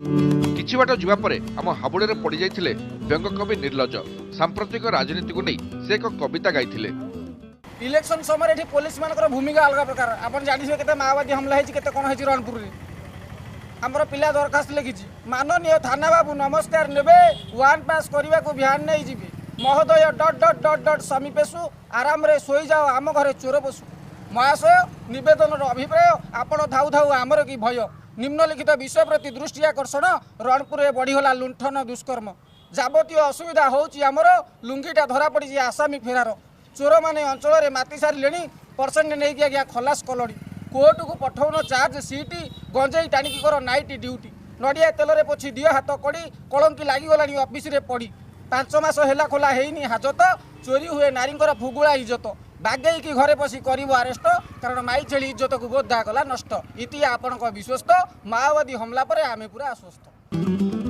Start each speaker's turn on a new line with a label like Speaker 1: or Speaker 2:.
Speaker 1: କିଛି ବାଟ ଯିବା ପରେ ଆମ ହାବୁଡ଼ରେ ପଡ଼ି ଯାଇଥିଲେ ବ୍ୟଙ୍ଗକବି ନିର୍ଲଜ। ସାମ୍ପ୍ରତିକ ରାଜନୀତିକୁ ନେଇ ସେ ଏକ କବିତା ଗାଇଥିଲେ।
Speaker 2: इलेक्शन समय ये पुलिस मानकर भूमिका अलग प्रकार आप जानिए केते माओवादी हमला होती केते कौन होती रणपुर में आमर पिला दरखास्त लिखी माननीय थाना बाबू नमस्कार नेबे वन पास करने को भियान नहीं जी महोदय डट डट डट डट समीपेशु आराम रे सोई जाओ आम घरे चोर पशु महाशय निवेदन अभिप्राय आपण धाउ धाउ आमर की भय निम्नलिखित विषय प्रति दृष्टि आकर्षण रणपुर में बढ़ीगला लुंठन दुष्कर्म जावतीय असुविधा होमर लुंगीटा धरा पड़ी आसामी फेरार चोर मैंने अंचल में माति सारे परसेंट नहीं आज्ञा खलास कलड़ी कोर्ट को पठाउन चार्ज सीटी गंजेई टाणिकी कर नाइट ड्यूटी नड़िया तेल रे पोछि दियो हाथ कड़ी कलंकी लागिगलानी ऑफिस रे पड़ी 5 मास हेला खोला हेनी हाजत चोरी हुए नारी फुगुला इज्जत बागेई की घरे पशि करिवो अरेस्ट कारण माई छेली इज्जत को बोधा कला नष्ट इति आपणक विश्वस्त माओवादी हमला पर आमे पूरा आश्वस्त।